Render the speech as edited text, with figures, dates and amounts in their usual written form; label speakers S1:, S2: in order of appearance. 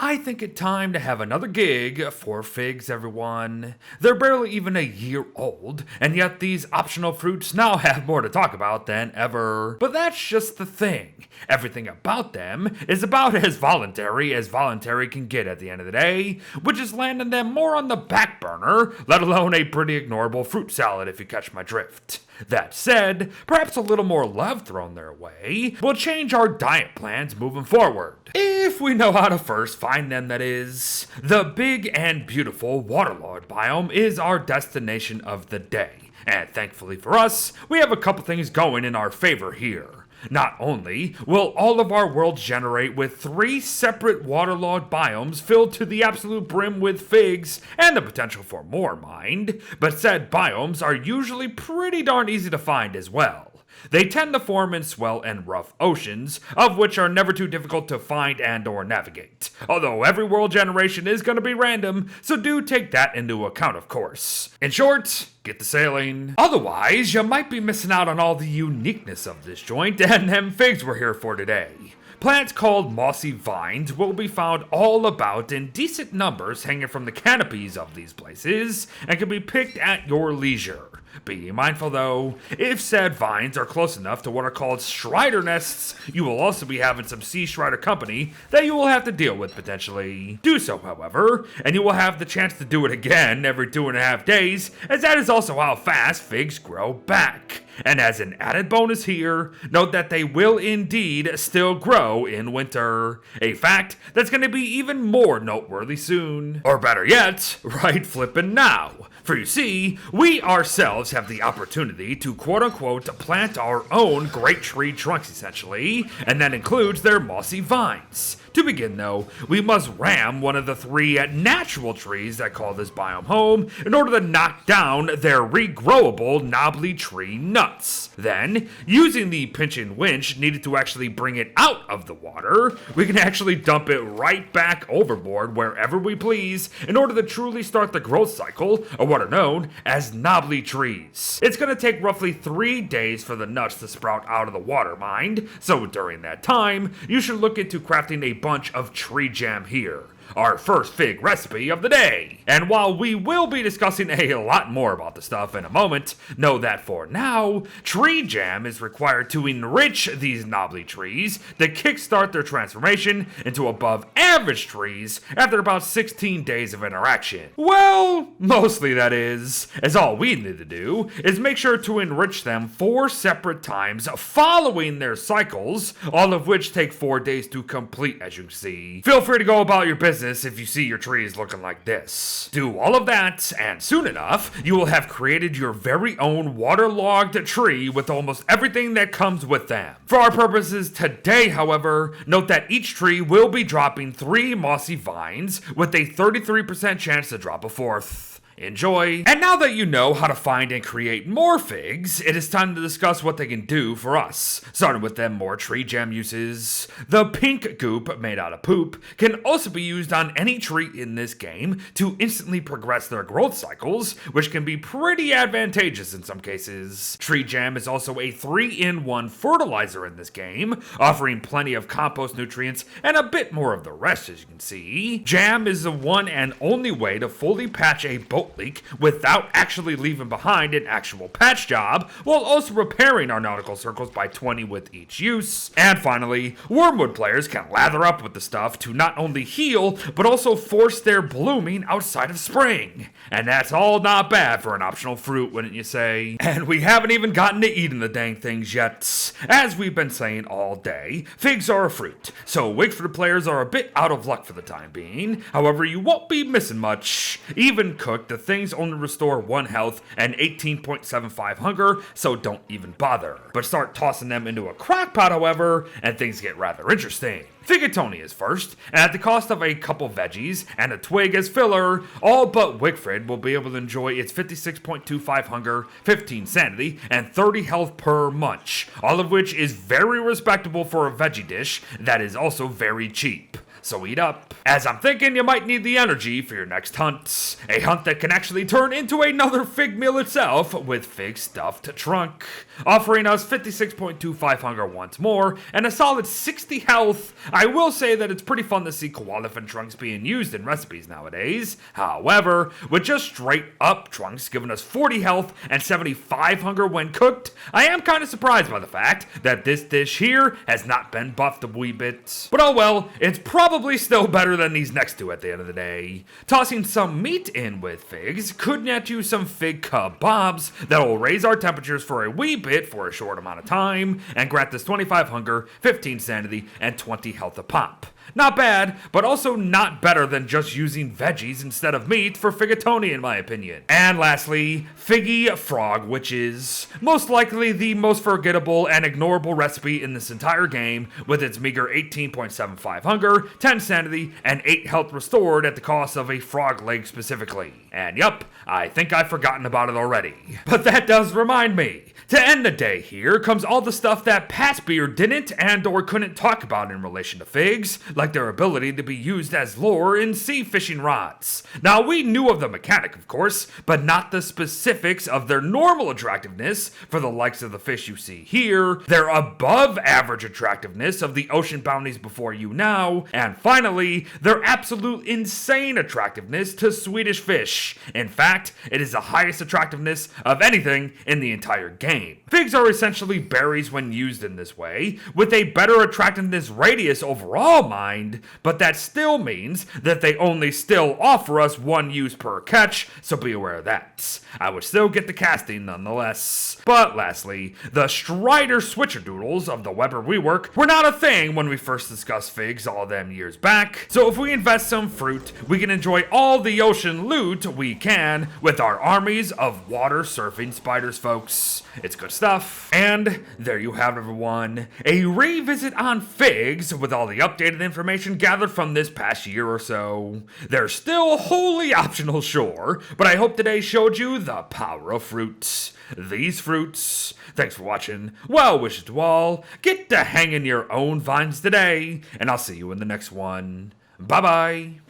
S1: I think it time to have another gig for figs, everyone. They're barely even a year old, and yet these optional fruits now have more to talk about than ever. But that's just the thing. Everything about them is about as voluntary can get at the end of the day, which is landing them more on the back burner, let alone a pretty ignorable fruit salad if you catch my drift. That said, perhaps a little more love thrown their way will change our diet plans moving forward. If we know how to first find them, that is. The big and beautiful Waterlogged Biome is our destination of the day. And thankfully for us, we have a couple things going in our favor here. Not only will all of our worlds generate with 3 separate waterlogged biomes filled to the absolute brim with figs and the potential for more, mind, but said biomes are usually pretty darn easy to find as well. They tend to form in swell and rough oceans, of which are never too difficult to find and or navigate. Although every world generation is going to be random, so do take that into account, of course. In short, get to sailing. Otherwise, you might be missing out on all the uniqueness of this joint and them figs we're here for today. Plants called mossy vines will be found all about in decent numbers hanging from the canopies of these places and can be picked at your leisure. Be mindful though, if said vines are close enough to what are called strider nests, you will also be having some sea strider company that you will have to deal with potentially. Do so, however, and you will have the chance to do it again every 2.5 days, as that is also how fast figs grow back. And as an added bonus here, note that they will indeed still grow in winter. A fact that's going to be even more noteworthy soon. Or better yet, right flippin' now. For you see, we ourselves have the opportunity to quote-unquote plant our own great tree trunks essentially, and that includes their mossy vines. To begin though, we must ram one of the 3 natural trees that call this biome home in order to knock down their regrowable knobbly tree nuts. Then, using the pinch and winch needed to actually bring it out of the water, we can actually dump it right back overboard wherever we please in order to truly start the growth cycle of what are known as knobbly trees. It's going to take roughly 3 days for the nuts to sprout out of the water, mind, so during that time, you should look into crafting a bunch of tree jam here. Our first fig recipe of the day. And while we will be discussing a lot more about the stuff in a moment, know that for now, tree jam is required to enrich these knobbly trees to kickstart their transformation into above average trees after about 16 days of interaction. Well, mostly that is, as all we need to do is make sure to enrich them 4 separate times following their cycles, all of which take 4 days to complete, as you can see. Feel free to go about your business if you see your trees looking like this. Do all of that, and soon enough, you will have created your very own waterlogged tree with almost everything that comes with them. For our purposes today, however, note that each tree will be dropping 3 mossy vines with a 33% chance to drop a 4th. Enjoy. And now that you know how to find and create more figs, it is time to discuss what they can do for us, starting with them more tree jam uses. The pink goop made out of poop can also be used on any tree in this game to instantly progress their growth cycles, which can be pretty advantageous in some cases. Tree jam is also a 3-in-1 fertilizer in this game, offering plenty of compost nutrients and a bit more of the rest, as you can see. Jam is the one and only way to fully patch a boat leak without actually leaving behind an actual patch job, while also repairing our nautical circles by 20 with each use. And finally, wormwood players can lather up with the stuff to not only heal, but also force their blooming outside of spring. And that's all not bad for an optional fruit, wouldn't you say? And we haven't even gotten to eating the dang things yet. As we've been saying all day, figs are a fruit, so Wigford players are a bit out of luck for the time being. However, you won't be missing much. Even cooked, the things only restore 1 health and 18.75 hunger, so don't even bother. But start tossing them into a crock pot, however, and things get rather interesting. Figatoni is first, and at the cost of a couple veggies and a twig as filler, all but Wigfrid will be able to enjoy its 56.25 hunger, 15 sanity, and 30 health per munch, all of which is very respectable for a veggie dish that is also very cheap. so eat up. As I'm thinking you might need the energy for your next hunt. A hunt that can actually turn into another fig meal itself with fig stuffed trunk. Offering us 56.25 hunger once more and a solid 60 health. I will say that it's pretty fun to see koalefant trunks being used in recipes nowadays. However, with just straight up trunks giving us 40 health and 75 hunger when cooked, I am kind of surprised by the fact that this dish here has not been buffed a wee bit. But oh well, it's probably still better than these next two at the end of the day. Tossing some meat in with figs could net you some fig kebabs that will raise our temperatures for a wee bit for a short amount of time and grant us 25 hunger, 15 sanity, and 20 health a pop. Not bad, but also not better than just using veggies instead of meat for Figatoni in my opinion. And lastly, Figgy Frog Witches. Most likely the most forgettable and ignorable recipe in this entire game with its meager 18.75 hunger, 10 sanity, and 8 health restored at the cost of a frog leg specifically. And yup, I think I've forgotten about it already. But that does remind me. To end the day here comes all the stuff that Patbeer didn't and or couldn't talk about in relation to figs, like their ability to be used as lure in sea fishing rods. Now we knew of the mechanic of course, but not the specifics of their normal attractiveness for the likes of the fish you see here, their above average attractiveness of the ocean bounties before you now, and finally, their absolute insane attractiveness to Swedish fish. In fact, it is the highest attractiveness of anything in the entire game. Figs are essentially berries when used in this way, with a better attractiveness radius overall mind, but that still means that they only still offer us one use per catch, so be aware of that. I would still get the casting nonetheless. But lastly, the Strider switcherdoodles of the Weber rework were not a thing when we first discussed figs all them years back, so if we invest some fruit, we can enjoy all the ocean loot we can with our armies of water surfing spiders, folks. It's good stuff. And there you have it, everyone. A revisit on figs with all the updated information gathered from this past year or so. They're still wholly optional, sure, but I hope today showed you the power of fruits. These fruits. Thanks for watching. Well wishes to all. Get to hanging your own vines today, and I'll see you in the next one. Bye-bye.